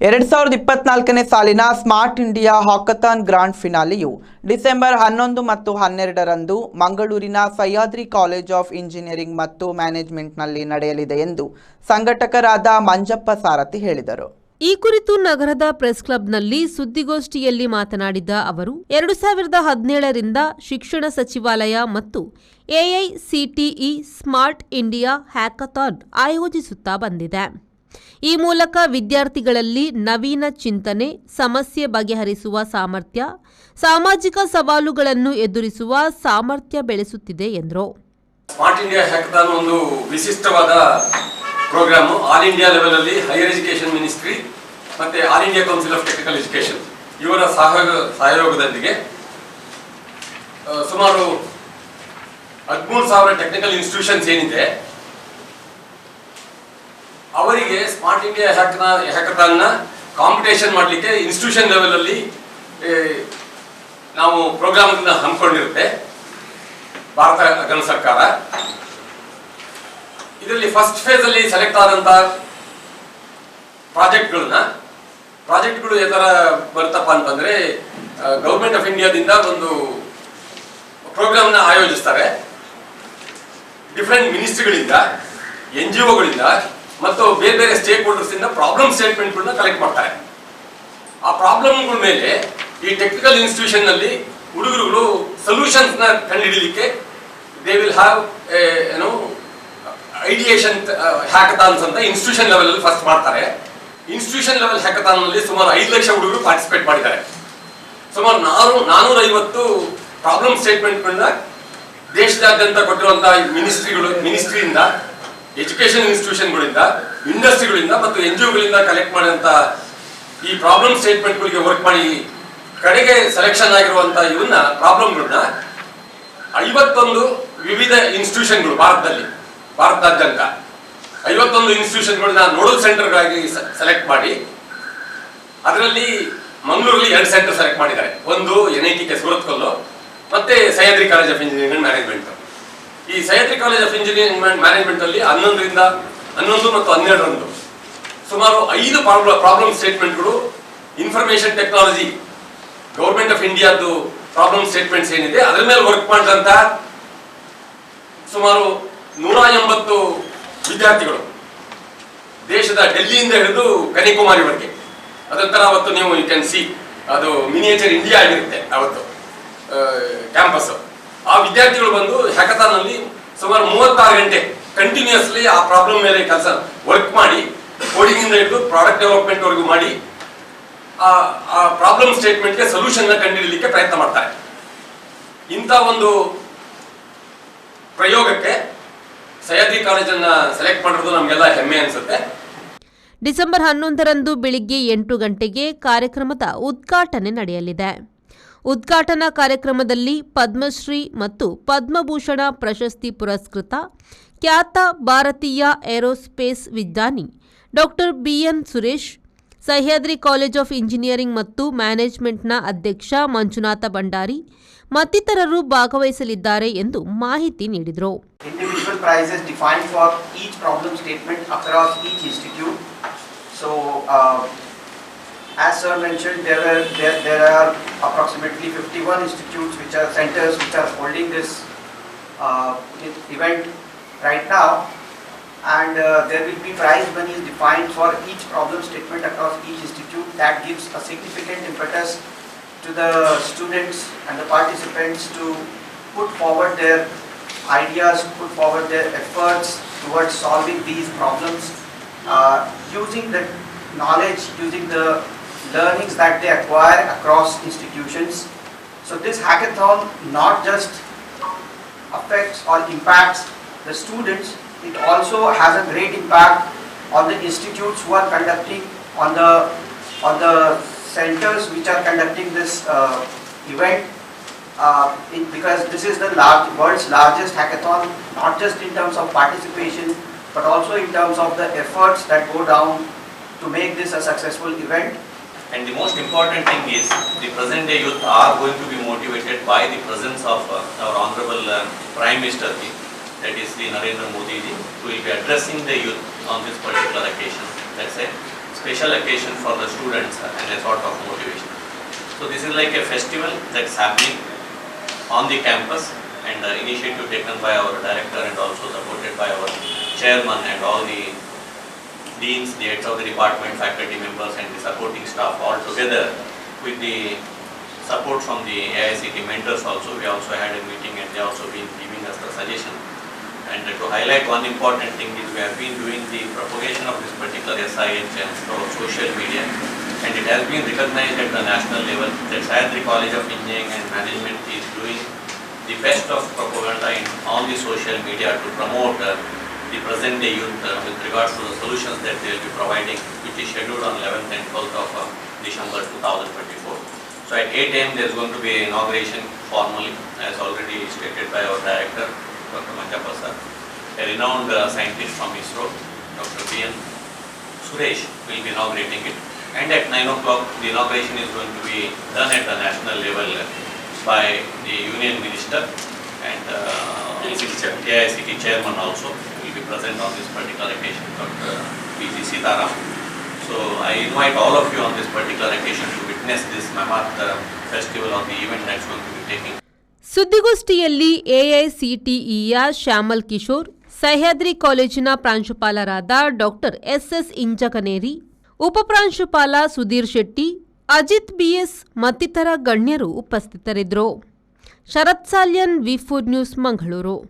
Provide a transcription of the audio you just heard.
2024ನೇ ಸಾಲಿನ smart India hackathon grand ಫಿನಾಲೆಯು December 11 ಮತ್ತು 12ರಂದು ಮಂಗಳೂರಿನ ಸಹ್ಯಾದ್ರಿ ಕಾಲೇಜ್ ಆಫ್ ಇಂಜಿನಿಯರಿಂಗ್ ಮತ್ತು ಮ್ಯಾನೇಜ್ಮೆಂಟ್ನಲ್ಲಿ ನಡೆಯಲಿದೆ ಎಂದು ಸಂಘಟಕರಾದ ಮಂಜಪ್ಪ ಸಾರಥಿ ಹೇಳಿದರು. ಈ ಕುರಿತು ನಗರದ ಪ್ರೆಸ್ ಕ್ಲಬ್ನಲ್ಲಿ ಸುದ್ದಿಗೋಷ್ಠಿಯಲ್ಲಿ ಮಾತನಾಡಿದ ಅವರು 2017ರಿಂದ ಶಿಕ್ಷಣ ಸಚಿವಾಲಯ ಮತ್ತು ಎಐಸಿಟಿಇ ಸ್ಮಾರ್ಟ್ ಇಂಡಿಯಾ ಹ್ಯಾಕಥಾನ್ ಆಯೋಜಿಸುತ್ತಾ ಬಂದಿದೆ. ಈ ಮೂಲಕ ವಿದ್ಯಾರ್ಥಿಗಳಲ್ಲಿ ನವೀನ ಚಿಂತನೆ, ಸಮಸ್ಯೆ ಬಗೆಹರಿಸುವ ಸಾಮರ್ಥ್ಯ, ಸಾಮಾಜಿಕ ಸವಾಲುಗಳನ್ನು ಎದುರಿಸುವ ಸಾಮರ್ಥ್ಯ ಬೆಳೆಸುತ್ತಿದೆ ಎಂದರು. ಸ್ಮಾರ್ಟ್ ಇಂಡಿಯಾ ಹ್ಯಾಕಥಾನ್ ಒಂದು ವಿಶಿಷ್ಟವಾದ ಪ್ರೋಗ್ರಾಮ್. ಆಲ್ ಇಂಡಿಯಾ ಲೆವೆಲ್ ಅಲ್ಲಿ ಹೈಯರ್ ಎಜುಕೇಶನ್ ಮಿನಿಸ್ಟ್ರಿ ಮತ್ತೆ all India council of technical education ಇವರ ಸಹಯೋಗದೊಂದಿಗೆ ಸುಮಾರು 13,000 ಟೆಕ್ನಿಕಲ್ ಇನ್ಸ್ಟಿಟ್ಯೂಷನ್ಸ್ ಏನಿದೆ ಅವರಿಗೆ ಸ್ಮಾರ್ಟ್ ಇಂಡಿಯಾ ಹ್ಯಾಕಥಾನ್ ನ ಕಾಂಪಿಟೇಷನ್ ಮಾಡಲಿಕ್ಕೆ ಇನ್ಸ್ಟಿಟ್ಯೂಷನ್ ಲೆವೆಲ್ ಅಲ್ಲಿ ನಾವು ಪ್ರೋಗ್ರಾಮ್ ಹಮ್ಮಿಕೊಂಡಿರುತ್ತೆ ಭಾರತ ಗಣ ಸರ್ಕಾರ. ಇದರಲ್ಲಿ ಫಸ್ಟ್ ಫೇಸ್ ಅಲ್ಲಿ ಸೆಲೆಕ್ಟ್ ಆದಂತ ಪ್ರಾಜೆಕ್ಟ್ಗಳು ಯಾವ ತರ ಬರುತ್ತಪ್ಪ ಅಂತಂದ್ರೆ, ಗವರ್ಮೆಂಟ್ ಆಫ್ ಇಂಡಿಯಾದಿಂದ ಒಂದು ಪ್ರೋಗ್ರಾಮ್ ನ ಆಯೋಜಿಸ್ತಾರೆ. ಡಿಫರೆಂಟ್ ಮಿನಿಸ್ಟ್ರಿಗಳಿಂದ, NGOಗಳಿಂದ ಮತ್ತು ಬೇರೆ ಬೇರೆ ಸ್ಟೇಕ್ ಹೋಲ್ಡರ್ಸ್ ಇಂದ ಪ್ರಾಬ್ಲಮ್ ಸ್ಟೇಟ್ಮೆಂಟ್ಗಳನ್ನ ಕಲೆಕ್ಟ್ ಮಾಡ್ತಾರೆ. ಆ ಪ್ರಾಬ್ಲಮ್ಗಳ ಮೇಲೆ ಈ ಟೆಕ್ನಿಕಲ್ ಇನ್ಸ್ಟಿಟ್ಯೂಷನ್ ನಲ್ಲಿ ಹುಡುಗರುಗಳು ಸೊಲ್ಯೂಷನ್ಸ್ ನ ಕಂಡುಹಿಡಿಯಲಿಕ್ಕೆ they will have ideation hackathons ಅಂತ ಇನ್ಸ್ಟಿಟ್ಯೂಷನ್ ಲೆವೆಲ್ ಅಲ್ಲಿ ಫಸ್ಟ್ ಮಾಡ್ತಾರೆ. ಇನ್ಸ್ಟಿಟ್ಯೂಷನ್ ಲೆವೆಲ್ ಹ್ಯಾಕಥಾನ್ ನಲ್ಲಿ ಸುಮಾರು 5 ಲಕ್ಷ ಹುಡುಗರು ಪಾರ್ಟಿಸಿಪೇಟ್ ಮಾಡಿದ್ದಾರೆ. ಸುಮಾರು 450 ಪ್ರಾಬ್ಲಮ್ ಸ್ಟೇಟ್ಮೆಂಟ್ಗಳನ್ನ ದೇಶದಾದ್ಯಂತ ಕೊಟ್ಟಿರುವಂತಹ ಮಿನಿಸ್ಟ್ರಿಯಿಂದ, ಎಜುಕೇಶನ್ ಇನ್ಸ್ಟಿಟ್ಯೂಷನ್ಗಳಿಂದ, ಇಂಡಸ್ಟ್ರಿಗಳಿಂದ ಮತ್ತು NGOಗಳಿಂದ ಕಲೆಕ್ಟ್ ಮಾಡಿದಂತ ಈ ಪ್ರಾಬ್ಲಮ್ ಸ್ಟೇಟ್ಮೆಂಟ್ಗಳಿಗೆ ವರ್ಕ್ ಮಾಡಿ ಕಡೆಗೆ ಸೆಲೆಕ್ಷನ್ ಆಗಿರುವಂತಹ ಇವನ್ನ ಪ್ರಾಬ್ಲಮ್ಗಳನ್ನ 51 ವಿವಿಧ ಇನ್ಸ್ಟಿಟ್ಯೂಷನ್ಗಳು ಭಾರತದಾದ್ಯಂತ 51 ಇನ್ಸ್ಟಿಟ್ಯೂಷನ್ಗಳನ್ನ ನೋಡಲ್ ಸೆಂಟರ್ಗಳಾಗಿ ಸೆಲೆಕ್ಟ್ ಮಾಡಿ, ಅದರಲ್ಲಿ ಮಂಗಳೂರಲ್ಲಿ 2 ಸೆಂಟರ್ ಸೆಲೆಕ್ಟ್ ಮಾಡಿದ್ದಾರೆ. ಒಂದು NITK ಸುರತ್ಕಲ್ಲು ಮತ್ತೆ Sahyadri college of engineering and management. ಈ Sahyadri college of engineering and management ಅಲ್ಲಿ 11 ಮತ್ತು 12ರಂದು ಸುಮಾರು 5 ಪ್ರಾಬ್ಲಮ್ ಸ್ಟೇಟ್ಮೆಂಟ್ಗಳು ಇನ್ಫಾರ್ಮೇಶನ್ ಟೆಕ್ನಾಲಜಿ ಗವರ್ಮೆಂಟ್ ಆಫ್ ಇಂಡಿಯಾದ್ದು ಪ್ರಾಬ್ಲಮ್ ಸ್ಟೇಟ್ಮೆಂಟ್ಸ್ ಏನಿದೆ ಅದರ ಮೇಲೆ ವರ್ಕ್ ಮಾಡಿದಂತ ಸುಮಾರು 180 ವಿದ್ಯಾರ್ಥಿಗಳು ದೇಶದ ಡೆಲ್ಲಿಯಿಂದ ಹಿಡಿದು ಕನ್ಯಾಕುಮಾರಿವರೆಗೆ. ಅದೊಂಥರ ಅವತ್ತು ನೀವು ಯು ಕ್ಯಾನ್ ಸಿ ಅದು ಮಿನಿಯೇಚರ್ ಇಂಡಿಯಾ ಆಗಿರುತ್ತೆ ಅವತ್ತು ಕ್ಯಾಂಪಸ್. ಆ ವಿದ್ಯಾರ್ಥಿಗಳು ಬಂದು ಹ್ಯಾಕಥಾನ್ ಅಲ್ಲಿ ಸುಮಾರು 36 ಗಂಟೆ ಕಂಟಿನ್ಯೂಸ್ಲಿ ಆ ಪ್ರಾಬ್ಲಮ್ ಮೇಲೆ ಕೆಲಸ ವರ್ಕ್ ಮಾಡಿ, ಕೋಡಿಂಗ್ ಇಂದ ಹಿಡಿದು ಪ್ರಾಡಕ್ಟ್ ಡೆವಲಪ್ಮೆಂಟ್ ವರೆಗೂ ಮಾಡಿ ಆ ಪ್ರಾಬ್ಲಮ್ ಸ್ಟೇಟ್ಮೆಂಟ್ಗೆ ಸೊಲ್ಯೂಷನ್ ನ ಕಂಡುಹಿಡಿಯಲಿಕ್ಕೆ ಪ್ರಯತ್ನ ಮಾಡ್ತಾರೆ. ಇಂಥ ಒಂದು ಪ್ರಯೋಗಕ್ಕೆ ಸಹ್ಯಾದ್ರಿ ಕಾಲೇಜನ್ನ ಸೆಲೆಕ್ಟ್ ಮಾಡಿರೋದು ನಮಗೆಲ್ಲ ಹೆಮ್ಮೆ ಅನ್ಸುತ್ತೆ. ಡಿಸೆಂಬರ್ 11ರಂದು ಬೆಳಿಗ್ಗೆ 8 ಗಂಟೆಗೆ ಕಾರ್ಯಕ್ರಮದ ಉದ್ಘಾಟನೆ ನಡೆಯಲಿದೆ. ಉದ್ಘಾಟನಾ ಕಾರ್ಯಕ್ರಮದಲ್ಲಿ ಪದ್ಮಶ್ರೀ ಮತ್ತು ಪದ್ಮಭೂಷಣ ಪ್ರಶಸ್ತಿ ಪುರಸ್ಕೃತ ಖ್ಯಾತ ಭಾರತೀಯ ಏರೋಸ್ಪೇಸ್ ವಿಜ್ಞಾನಿ doctor BN Suresh, Sahyadri college of engineering ಮತ್ತು ಮ್ಯಾನೇಜ್ಮೆಂಟ್ನ ಅಧ್ಯಕ್ಷ ಮಂಜುನಾಥ ಭಂಡಾರಿ ಮತ್ತಿತರರು ಭಾಗವಹಿಸಲಿದ್ದಾರೆ ಎಂದು ಮಾಹಿತಿ ನೀಡಿದರು. Individual prizes defined for each problem statement across each institute. So, as sir mentioned, there are approximately 51 institutes which are centers which are holding this event right now, and there will be prize money defined for each problem statement across each institute. That gives a significant impetus to the students and the participants to put forward their ideas, put forward their efforts towards solving these problems, using the knowledge, using the learnings that they acquire across institutions. So this hackathon not just affects or impacts the students, it also has a great impact on the institutes who are conducting, on the centers which are conducting this event, because this is the world's largest hackathon, not just in terms of participation but also in terms of the efforts that go down to make this a successful event. And the most important thing is the present day youth are going to be motivated by the presence of our Honorable Prime Minister, that is the Narendra Modi ji, who will be addressing the youth on this particular occasion. That's it. special occasion for the students and a sort of motivation. So this is like a festival that's happening on the campus, and initiative taken by our director and also supported by our chairman and all the deans, the heads of the department, faculty members and the supporting staff all together with the support from the AICT mentors also. We also had a meeting and they also been giving us the suggestion. And to highlight one important thing is we have been doing the propagation of this particular SIHM through social media, and it has been recognized at the national level that Sahyadri College of Engineering and Management is doing the best of propaganda on the social media to promote the present day youth with regards to the solutions that they will be providing, which is scheduled on 11th and 12th of December 2024. So at 8 AM there is going to be an inauguration formally, as already stated by our director, Dr. Manjappa sir. A renowned scientist from ISRO, Dr. B.N. Suresh will be inaugurating it. And at 9 o'clock the inauguration is going to be done at the national level by the Union Minister and AICT Chairman also will be present on this particular occasion, Dr. P.G. Sitaram. So I invite all of you on this particular occasion to witness this mammoth festival or the event that's going to be taking. ಸುದ್ದಿಗೋಷ್ಠಿಯಲ್ಲಿ ಎಐಸಿಟಿಇಯ ಶ್ಯಾಮಲ್ ಕಿಶೋರ್, ಸಹ್ಯಾದ್ರಿ ಕಾಲೇಜಿನ ಪ್ರಾಂಶುಪಾಲರಾದ doctor S S Injaganeri, ಉಪಪ್ರಾಂಶುಪಾಲ Sudhir Shetty, Ajith B S ಮತ್ತಿತರ ಗಣ್ಯರು ಉಪಸ್ಥಿತರಿದ್ದರು. ಶರತ್ ಸಾಲ್ಯನ್, ವಿ4 news, Mangaluru.